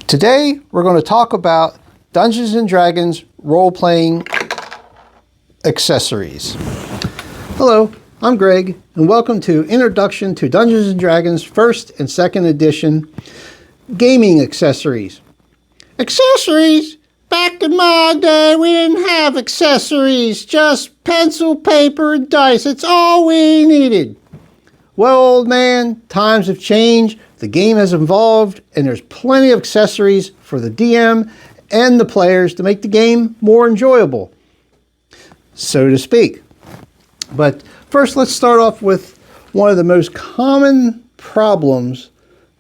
Today, we're going to talk about Dungeons & Dragons role-playing accessories. Hello, I'm Greg, and welcome to Introduction to Dungeons & Dragons 1st and 2nd Edition Gaming Accessories. Accessories? Back in my day, we didn't have accessories, just pencil, paper, and dice. It's all we needed. Well, old man, times have changed, the game has evolved, and there's plenty of accessories for the DM and the players to make the game more enjoyable, so to speak. But first, let's start off with one of the most common problems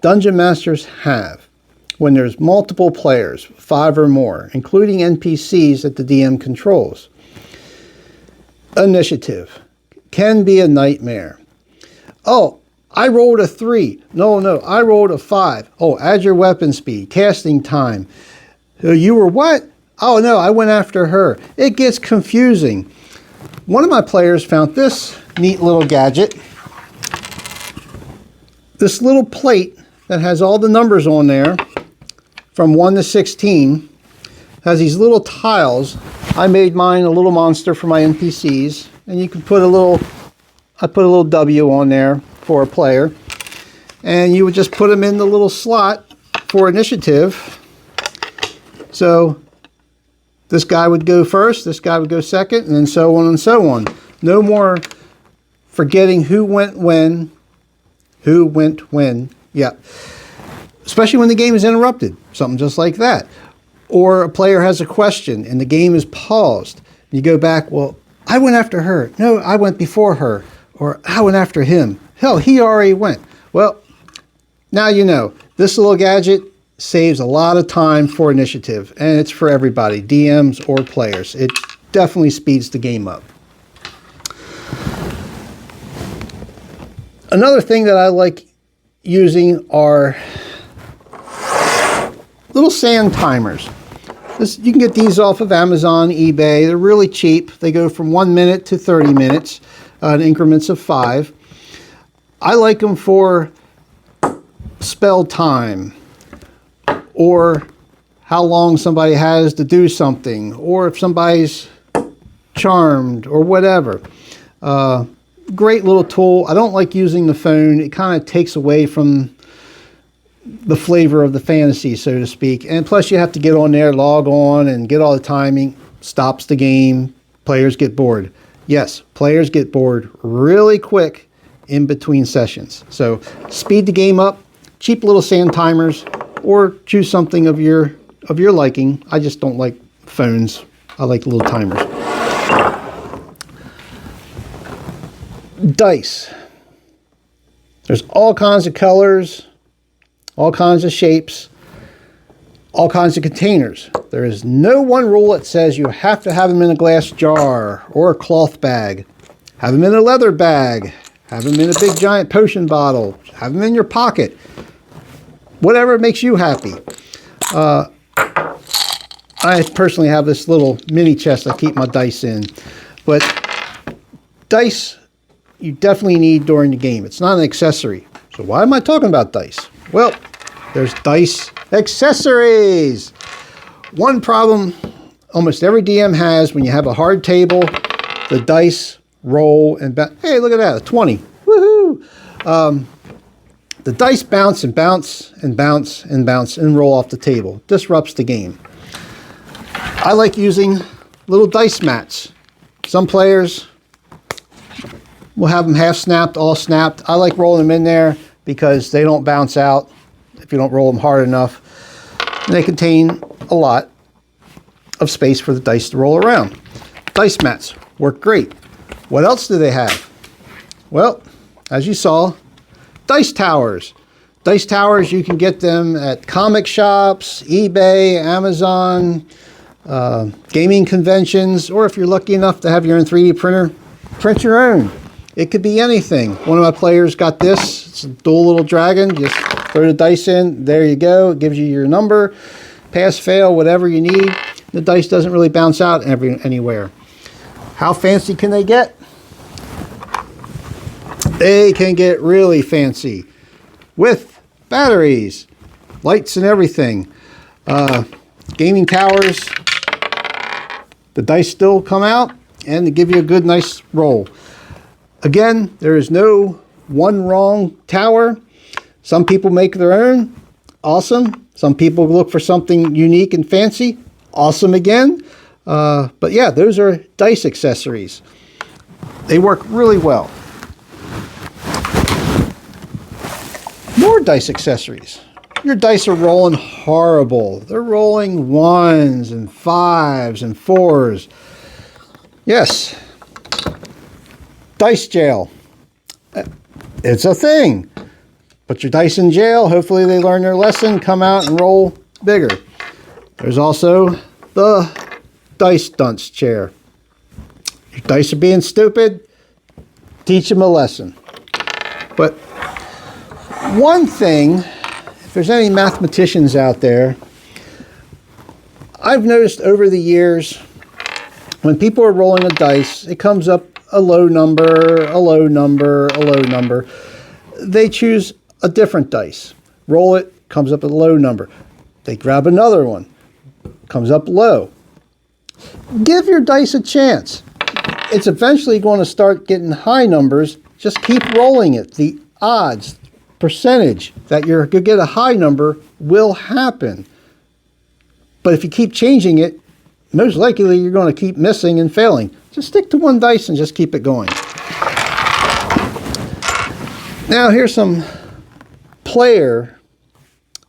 dungeon masters have when there's multiple players, 5 or more, including NPCs that the DM controls. Initiative can be a nightmare. Oh, I rolled a 3. No, I rolled a 5. Oh, add your weapon speed, casting time. You were what? Oh no, I went after her. It gets confusing. One of my players found this neat little gadget. This little plate that has all the numbers on there from 1 to 16 has these little tiles. I made mine a little monster for my NPCs, and you can put a little, I put a little W on there for a player, and you would just put them in the little slot for initiative. So this guy would go first, this guy would go second, and then so on and so on. No more forgetting who went when, yeah. Especially when the game is interrupted, something just like that. Or a player has a question and the game is paused. You go back, well, I went after her. No, I went before her. Or I went after him. Hell, he already went. Well, now you know. This little gadget saves a lot of time for initiative, and it's for everybody, DMs or players. It definitely speeds the game up. Another thing that I like using are little sand timers. You can get these off of Amazon, eBay. They're really cheap. They go from 1 minute to 30 minutes in increments of 5. I like them for spell time, or how long somebody has to do something, or if somebody's charmed, or whatever. Great little tool. I don't like using the phone. It kind of takes away from the flavor of the fantasy, so to speak. And plus you have to get on there, log on, and get all the timing. Stops the game. Players get bored. Yes, players get bored really quick in between sessions. So speed the game up, cheap little sand timers, or choose something of your liking. I just don't like phones. I like little timers. Dice. There's all kinds of colors, all kinds of shapes, all kinds of containers. There is no one rule that says you have to have them in a glass jar or a cloth bag. Have them in a leather bag. Have them in a big giant potion bottle. Have them in your pocket. Whatever makes you happy. I personally have this little mini chest I keep my dice in. But dice you definitely need during the game. It's not an accessory. So why am I talking about dice? Well, there's dice accessories. One problem almost every DM has when you have a hard table, the dice roll and bounce. Hey, look at that, a 20. Woohoo! The dice bounce and bounce and bounce and bounce and roll off the table. Disrupts the game. I like using little dice mats. Some players will have them half snapped, all snapped. I like rolling them in there because they don't bounce out if you don't roll them hard enough. And they contain a lot of space for the dice to roll around. Dice mats work great. What else do they have? Well, as you saw, dice towers. Dice towers, you can get them at comic shops, eBay, Amazon, gaming conventions, or if you're lucky enough to have your own 3D printer, print your own. It could be anything. One of my players got this. It's a dual little dragon. Just throw the dice in. There you go. It gives you your number. Pass, fail, whatever you need. The dice doesn't really bounce out anywhere. How fancy can they get? They can get really fancy with batteries, lights and everything. Gaming towers, the dice still come out and they give you a good, nice roll. Again, there is no one wrong tower. Some people make their own. Awesome. Some people look for something unique and fancy. Awesome again. But yeah, those are dice accessories. They work really well. More dice accessories. Your dice are rolling horrible. They're rolling 1s and 5s and 4s. Yes. Dice jail. It's a thing. Put your dice in jail. Hopefully they learn their lesson, come out and roll bigger. There's also the dice dunce chair. Your dice are being stupid. Teach them a lesson. But one thing, if there's any mathematicians out there, I've noticed over the years, when people are rolling a dice, it comes up a low number, a low number, a low number. They choose a different dice. Roll it, comes up a low number. They grab another one, comes up low. Give your dice a chance. It's eventually going to start getting high numbers. Just keep rolling it. The odds, percentage that you're going to get a high number will happen. But if you keep changing it, most likely you're going to keep missing and failing. Just stick to one dice and just keep it going. Now here's some player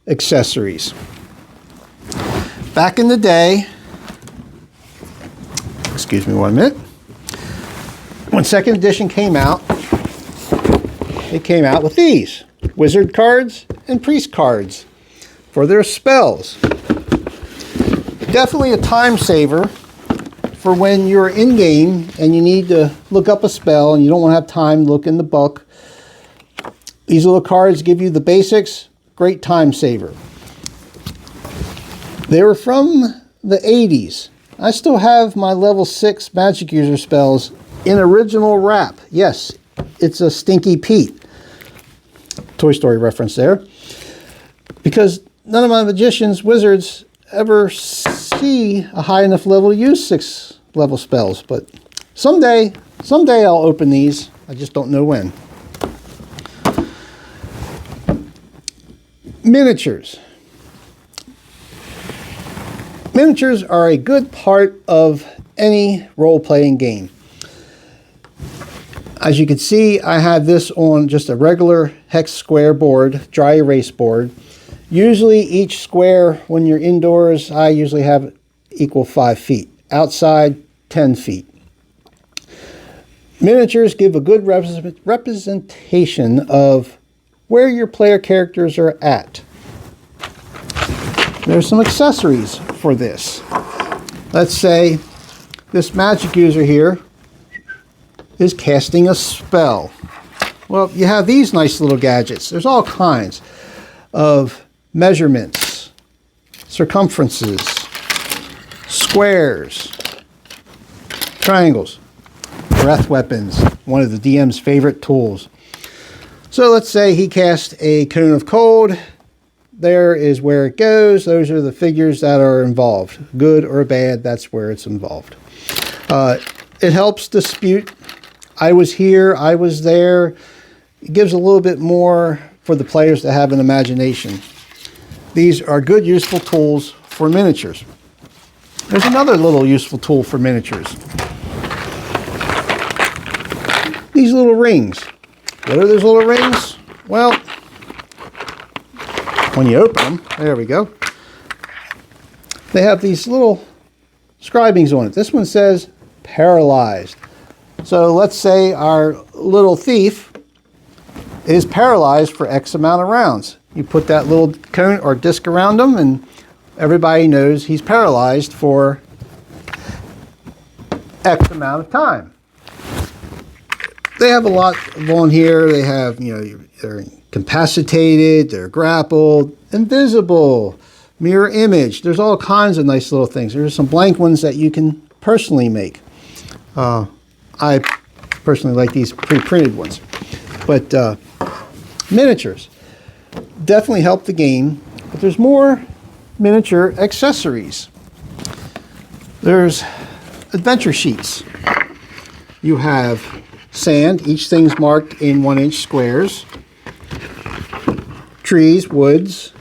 accessories. Back in the day, excuse me 1 minute, when 2nd edition came out, it came out with these wizard cards and priest cards for their spells. Definitely a time saver for when you're in game and you need to look up a spell and you don't want to have time to look in the book. These little cards give you the basics. Great time saver. They were from the 80s. I still have my level 6 magic user spells in original wrap. Yes, it's a Stinky Pete. Toy Story reference there. Because none of my magicians, wizards, ever see a high enough level to use 6 level spells. But someday I'll open these. I just don't know when. Miniatures. Miniatures are a good part of any role-playing game. As you can see, I have this on just a regular hex square board, dry erase board. Usually each square, when you're indoors, I usually have equal 5 feet. Outside, 10 feet. Miniatures give a good representation of where your player characters are at. There's some accessories for this. Let's say this magic user here is casting a spell. Well, you have these nice little gadgets. There's all kinds of measurements, circumferences, squares, triangles, breath weapons, one of the DM's favorite tools. So let's say he cast a cone of cold. There is where it goes. Those are the figures that are involved. Good or bad, that's where it's involved. It helps dispute. I was here, I was there. It gives a little bit more for the players to have an imagination. These are good, useful tools for miniatures. There's another little useful tool for miniatures. These little rings. What are those little rings? Well, when you open them, there we go. They have these little scribings on it. This one says paralyzed. So let's say our little thief is paralyzed for X amount of rounds. You put that little cone or disc around him and everybody knows he's paralyzed for X amount of time. They have a lot on here. They have, they're incapacitated, they're grappled, invisible, mirror image. There's all kinds of nice little things. There's some blank ones that you can personally make. I personally like these pre-printed ones. But miniatures definitely help the game. But there's more miniature accessories. There's adventure sheets. You have sand, each thing's marked in 1-inch squares. Trees, woods,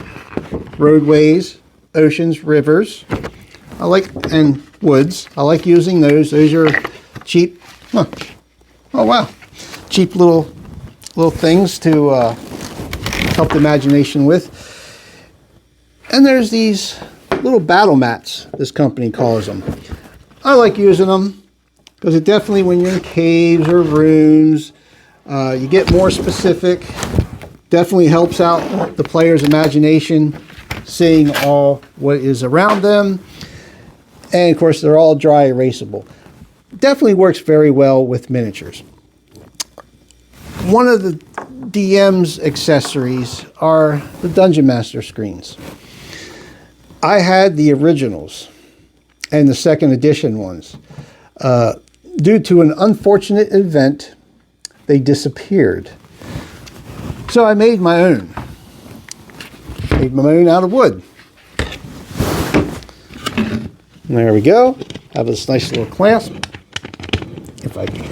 roadways, oceans, rivers. And woods. I like using those. Those are cheap. Huh. Oh wow, cheap little things to help the imagination with. And there's these little battle mats, this company calls them. I like using them because it definitely, when you're in caves or rooms, you get more specific. Definitely helps out the player's imagination, seeing all what is around them. And of course, they're all dry erasable. Definitely works very well with miniatures. One of the DM's accessories are the Dungeon Master screens. I had the originals and the second edition ones. Due to an unfortunate event, they disappeared. So I made my own. Made my own out of wood. And there we go. Have this nice little clasp. If I can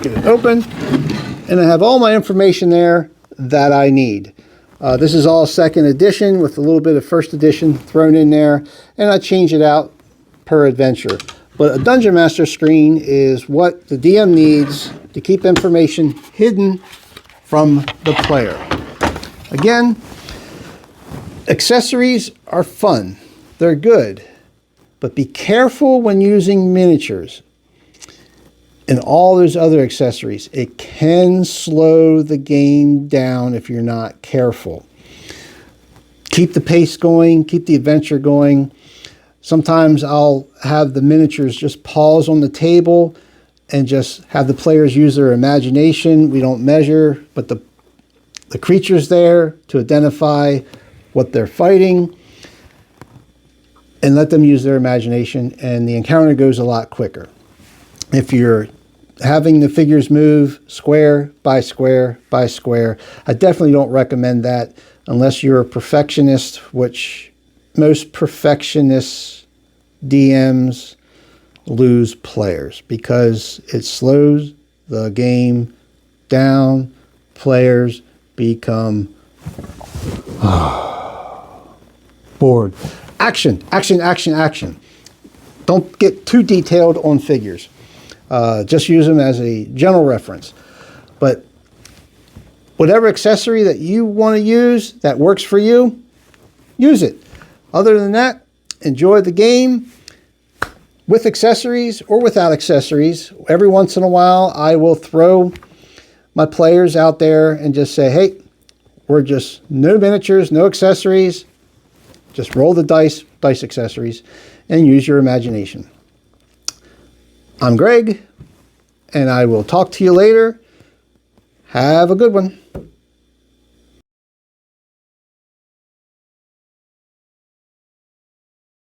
get it open. And I have all my information there that I need. This is all second edition with a little bit of first edition thrown in there. And I change it out per adventure. But a Dungeon Master screen is what the DM needs to keep information hidden from the player. Again, accessories are fun. They're good. But be careful when using miniatures and all those other accessories. It can slow the game down if you're not careful. Keep the pace going, keep the adventure going. Sometimes I'll have the miniatures just pause on the table and just have the players use their imagination. We don't measure, but the creature's there to identify what they're fighting, and let them use their imagination, and the encounter goes a lot quicker. If you're having the figures move square by square by square, I definitely don't recommend that unless you're a perfectionist, which most perfectionist DMs lose players because it slows the game down. Players become bored. Action, action, action, action. Don't get too detailed on figures. Just use them as a general reference. But whatever accessory that you want to use that works for you, use it. Other than that, enjoy the game with accessories or without accessories. Every once in a while, I will throw my players out there and just say, hey, we're just no miniatures, no accessories. Just roll the dice accessories, and use your imagination. I'm Greg, and I will talk to you later. Have a good one.